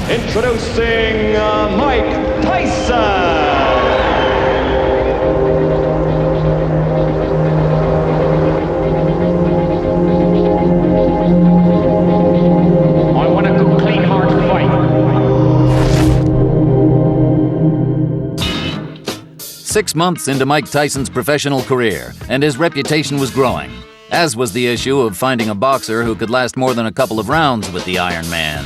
Introducing Mike Tyson. I want a good, clean, hard fight. 6 months into Mike Tyson's professional career, and his reputation was growing, as was the issue of finding a boxer who could last more than a couple of rounds with the Iron Man.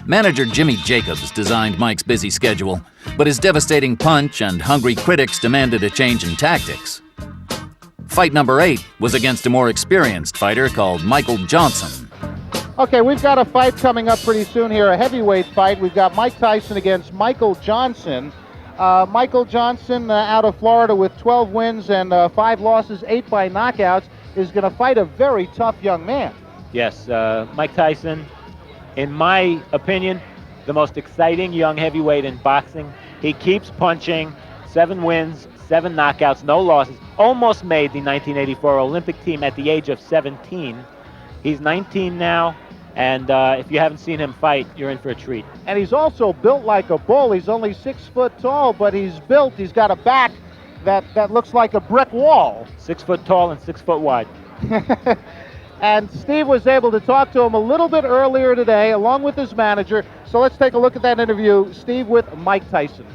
Manager Jimmy Jacobs designed Mike's busy schedule, but his devastating punch and hungry critics demanded a change in tactics. Fight number 8 was against a more experienced fighter called Michael Johnson. Okay, we've got a fight coming up pretty soon here, a heavyweight fight. We've got Mike Tyson against Michael Johnson. Michael Johnson, out of Florida with 12 wins and 5 losses, 8 by knockouts, is going to fight a very tough young man. Yes, Mike Tyson, in my opinion, the most exciting young heavyweight in boxing. He keeps punching, 7 wins, 7 knockouts, no losses. Almost made the 1984 Olympic team at the age of 17. He's 19 now, and if you haven't seen him fight, you're in for a treat. And he's also built like a bull. He's only 6 foot tall, but he's built. He's got a back that looks like a brick wall. 6 foot tall and 6 foot wide. And Steve was able to talk to him a little bit earlier today, along with his manager. So let's take a look at that interview. Steve with Mike Tyson.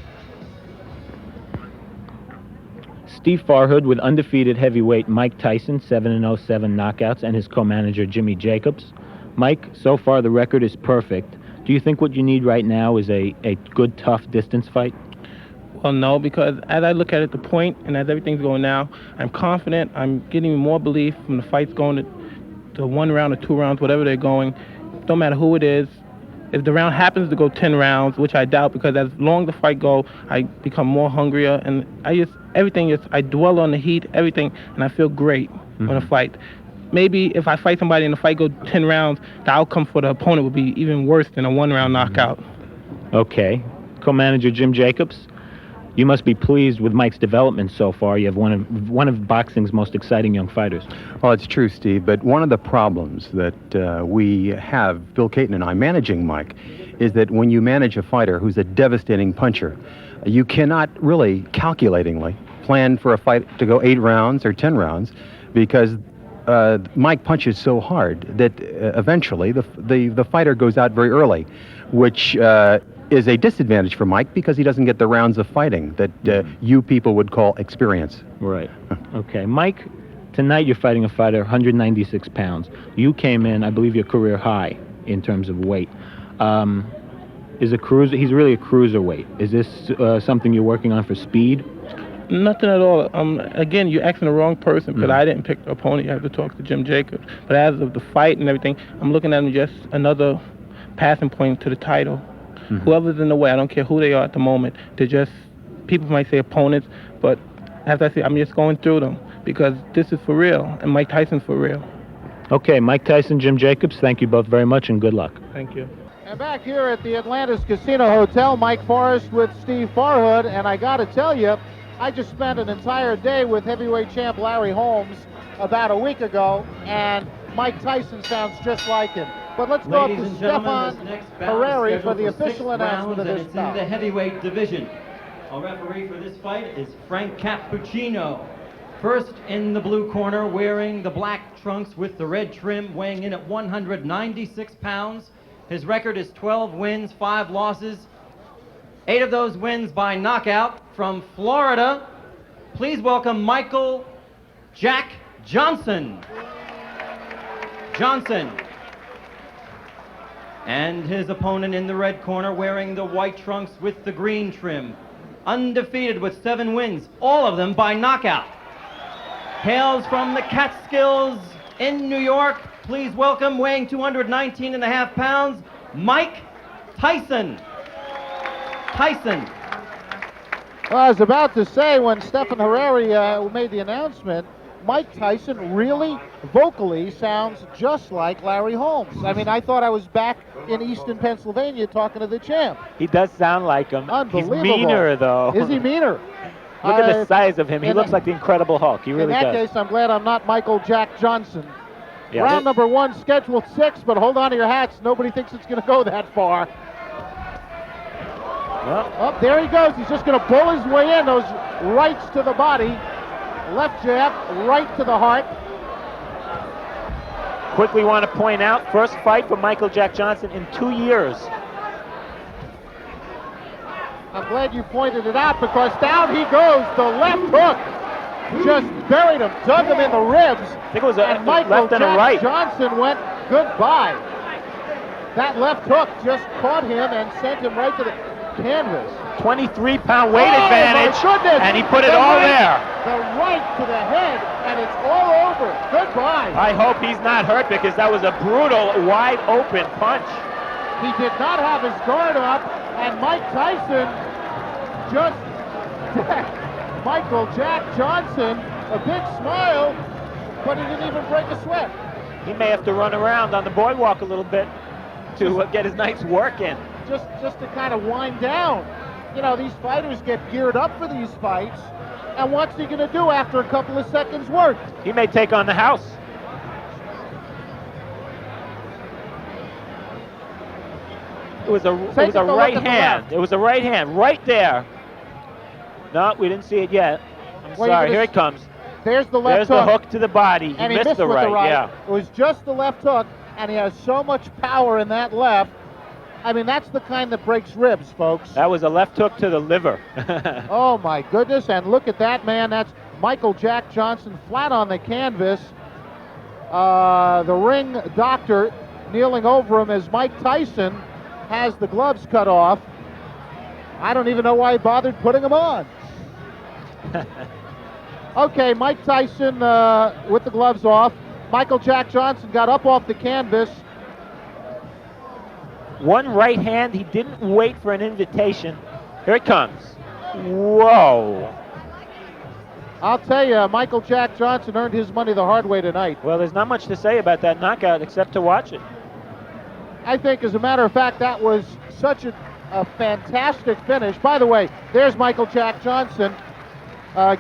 Steve Farhood with undefeated heavyweight Mike Tyson, 7-0, 7 knockouts, and his co-manager Jimmy Jacobs. Mike, so far the record is perfect. Do you think what you need right now is a good, tough distance fight? Well, no, because as I look at it, the point, and as everything's going now, I'm confident. I'm getting more belief from the fights going to 1 round or 2 rounds, whatever they're going. Don't matter who it is. If the round happens to go 10 rounds, which I doubt, because as long the fight go, I become more hungrier, and I dwell on the heat, everything, and I feel great on a fight. Maybe if I fight somebody and the fight go 10 rounds, the outcome for the opponent would be even worse than a 1-round knockout. Okay. Co-manager Jim Jacobs, you must be pleased with Mike's development so far. You have one of boxing's most exciting young fighters. Well, it's true, Steve, but one of the problems that we have, Bill Caton and I, managing Mike, is that when you manage a fighter who's a devastating puncher, you cannot really calculatingly plan for a fight to go 8 rounds or 10 rounds, because Mike punches so hard that eventually the fighter goes out very early, which is a disadvantage for Mike because he doesn't get the rounds of fighting that you people would call experience. Right. Okay. Mike, tonight you're fighting a fighter 196 pounds. You came in, I believe, your career high in terms of weight. He's really a cruiserweight. Is this something you're working on for speed? Nothing at all. Again, you're asking the wrong person, because I didn't pick the opponent. You have to talk to Jim Jacobs. But as of the fight and everything, I'm looking at him just another passing point to the title. Whoever's in the way, I don't care who they are at the moment. They're just, people might say opponents, but as I say, I'm just going through them because this is for real, and Mike Tyson's for real. Okay, Mike Tyson, Jim Jacobs, thank you both very much and good luck. Thank you. And back here at the Atlantis Casino Hotel, Mike Forrest with Steve Farhood, and I got to tell you, I just spent an entire day with heavyweight champ Larry Holmes about a week ago, and Mike Tyson sounds just like him. But let's go up to Stefan Herreri for the official announcement of this bout. In the heavyweight division. Our referee for this fight is Frank Cappuccino. First in the blue corner, wearing the black trunks with the red trim, weighing in at 196 pounds. His record is 12 wins, 5 losses. 8 of those wins by knockout. From Florida, please welcome Michael Jack Johnson. And his opponent in the red corner, wearing the white trunks with the green trim. Undefeated with 7 wins, all of them by knockout. Hails from the Catskills in New York. Please welcome, weighing 219.5 pounds, Mike Tyson. Well, I was about to say, when Stefan Herreri made the announcement, Mike Tyson really vocally sounds just like Larry Holmes. I mean, I thought I was back in Easton, Pennsylvania talking to the champ. He does sound like him. Unbelievable. He's meaner, though. Is he meaner? Look at the size of him. He looks like the Incredible Hulk. He really does. In that case, I'm glad I'm not Michael Jack Johnson. Yeah, Round number 1, scheduled 6, but hold on to your hats. Nobody thinks it's going to go that far. Well, Oh, there he goes. He's just going to bull his way in. Those rights to the body. Left jab, right to the heart. quickly want to point out, first fight for Michael Jack Johnson in 2 years. I'm glad you pointed it out because down he goes. The left hook just buried him, dug him in the ribs. I think it was a and Michael left and a Jack right. Johnson went goodbye. That left hook just caught him and sent him right to the canvas. 23-pound weight Oh, advantage, my goodness. and he put it The all right- there. The right to the head, and it's all over. Goodbye. I hope he's not hurt because that was a brutal, wide-open punch. He did not have his guard up, and Mike Tyson just Michael Jack Johnson, a big smile, but he didn't even break a sweat. He may have to run around on the boardwalk a little bit to get his night's work in. Just to kind of wind down. You know, these fighters get geared up for these fights, and what's he going to do after a couple of seconds work? He may take on the house. It was a Take a look right at the hand. left. It was a right hand right there. No, we didn't see it yet. I'm Well, you're sorry. gonna Here it comes. There's the left There's the hook to the body. He and he missed missed the with right. the right. Yeah. It was just the left hook, and he has so much power in that left. I mean, that's the kind that breaks ribs, folks. That was a left hook to the liver. Oh, my goodness, and look at that, man. That's Michael Jack Johnson flat on the canvas. The ring doctor kneeling over him as Mike Tyson has the gloves cut off. I don't even know why he bothered putting them on. Okay, Mike Tyson with the gloves off. Michael Jack Johnson got up off the canvas. One right hand. He didn't wait for an invitation. Here it comes. Whoa. I'll tell you, Michael Jack Johnson earned his money the hard way tonight. Well, there's not much to say about that knockout except to watch it. I think, as a matter of fact, that was such a fantastic finish. By the way, there's Michael Jack Johnson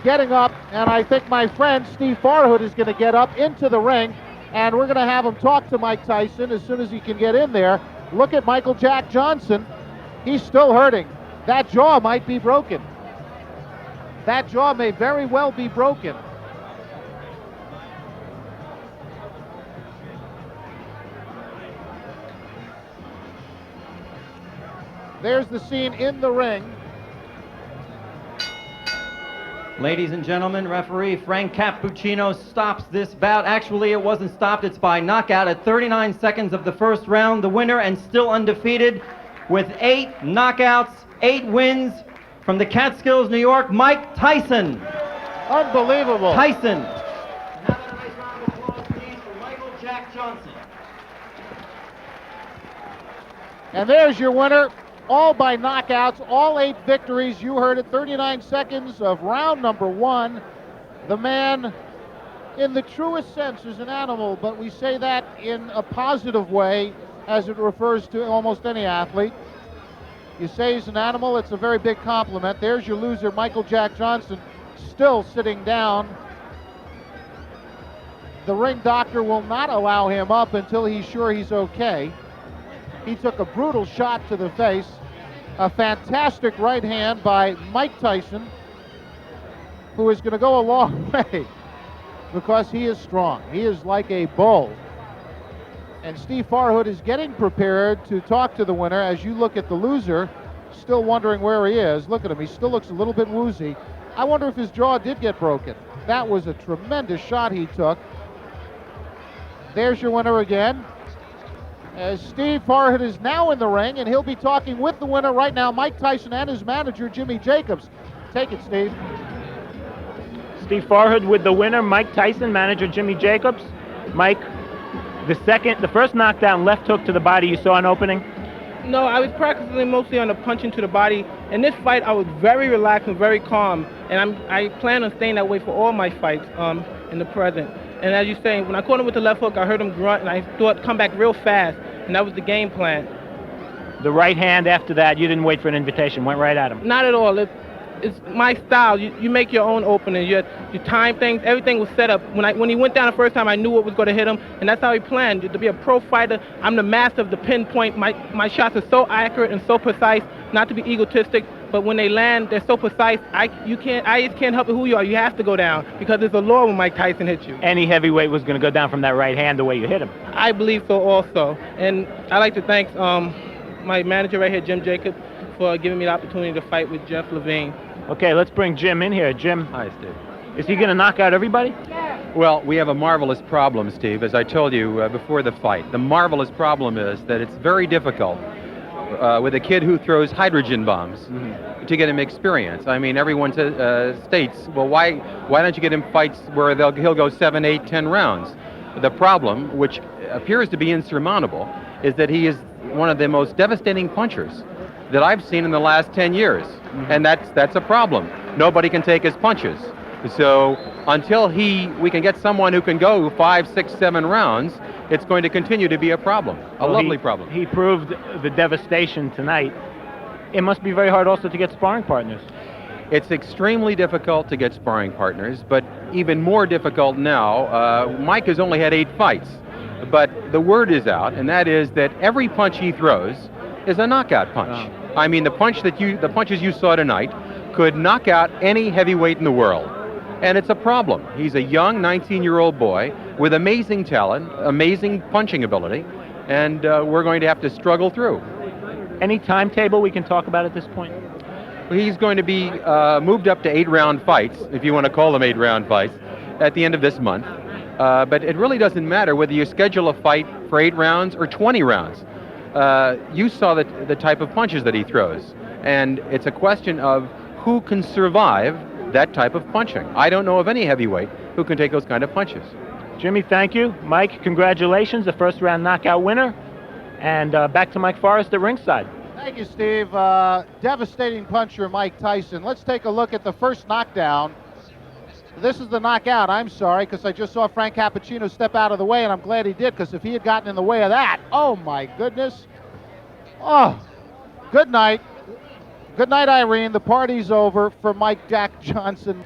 getting up, and I think my friend Steve Farhood is going to get up into the ring, and we're going to have him talk to Mike Tyson as soon as he can get in there. Look at Michael Jack Johnson. He's still hurting. That jaw might be broken. That jaw may very well be broken. There's the scene in the ring. Ladies and gentlemen, referee Frank Cappuccino stops this bout. Actually, it wasn't stopped. It's by knockout at 39 seconds of the first round. The winner and still undefeated with 8 knockouts, 8 wins from the Catskills, New York, Mike Tyson. Unbelievable. Tyson. Another nice round of applause, please, for Michael Jack Johnson. And there's your winner. All by knockouts, all 8 victories. You heard it, 39 seconds of round number 1. The man, in the truest sense, is an animal, but we say that in a positive way as it refers to almost any athlete. You say he's an animal, it's a very big compliment. There's your loser, Michael Jack Johnson, still sitting down. The ring doctor will not allow him up until he's sure he's okay. He took a brutal shot to the face. A fantastic right hand by Mike Tyson, who is going to go a long way because he is strong. He is like a bull. And Steve Farhood is getting prepared to talk to the winner. As you look at the loser, still wondering where he is. Look at him. He still looks a little bit woozy. I wonder if his jaw did get broken. That was a tremendous shot he took. There's your winner again. As Steve Farhood is now in the ring, and he'll be talking with the winner right now, Mike Tyson, and his manager, Jimmy Jacobs. Take it, Steve. Steve Farhood with the winner, Mike Tyson, manager Jimmy Jacobs. Mike, the first knockdown, left hook to the body, you saw an opening? No, I was practicing mostly on the punching to the body. In this fight, I was very relaxed and very calm, and I plan on staying that way for all my fights in the present. And as you're saying, when I caught him with the left hook, I heard him grunt, and I thought come back real fast, and that was the game plan. The right hand after that, you didn't wait for an invitation, went right at him. Not at all. It's my style. You make your own opening. You time things. Everything was set up. When he went down the first time, I knew what was going to hit him, and that's how he planned. To be a pro fighter, I'm the master of the pinpoint. My shots are so accurate and so precise. not to be egotistic, but when they land, they're so precise. I just can't help it who you are. You have to go down because it's a law when Mike Tyson hits you. Any heavyweight was going to go down from that right hand the way you hit him. I believe so also. And I'd like to thank my manager right here, Jim Jacob, for giving me the opportunity to fight with Jeff Levine. Okay, let's bring Jim in here. Jim, Hi, Steve. is he going to knock out everybody? Well, we have a marvelous problem, Steve, as I told you before the fight. The marvelous problem is that it's very difficult with a kid who throws hydrogen bombs to get him experience. I mean, everyone states, well, why don't you get him fights where he'll go 7, 8, 10 rounds? The problem, which appears to be insurmountable, is that he is one of the most devastating punchers that I've seen in the last 10 years. And that's a problem. Nobody can take his punches. So until we can get someone who can go 5, 6, 7 rounds, it's going to continue to be a problem, lovely problem. He proved the devastation tonight. It must be very hard also to get sparring partners. It's extremely difficult to get sparring partners, but even more difficult now. Mike has only had 8 fights, but the word is out, and that is that every punch he throws is a knockout punch. Oh. I mean, the punches you saw tonight could knock out any heavyweight in the world. And it's a problem. He's a young 19-year-old boy with amazing talent, amazing punching ability, and we're going to have to struggle through. Any timetable we can talk about at this point? He's going to be moved up to 8-round fights, if you want to call them 8-round fights, at the end of this month. But it really doesn't matter whether you schedule a fight for 8 rounds or 20 rounds. You saw the type of punches that he throws, and it's a question of who can survive that type of punching. I don't know of any heavyweight who can take those kind of punches. Jimmy, thank you. Mike, congratulations, the first round knockout winner. And back to Mike Forrest at ringside. Thank you, Steve. Devastating puncher, Mike Tyson. Let's take a look at the first knockdown. This is the knockout. I'm sorry, because I just saw Frank Cappuccino step out of the way, and I'm glad he did, because if he had gotten in the way of that, oh my goodness. Oh, good night. Good night, Irene. The party's over for Mike Jack Johnson.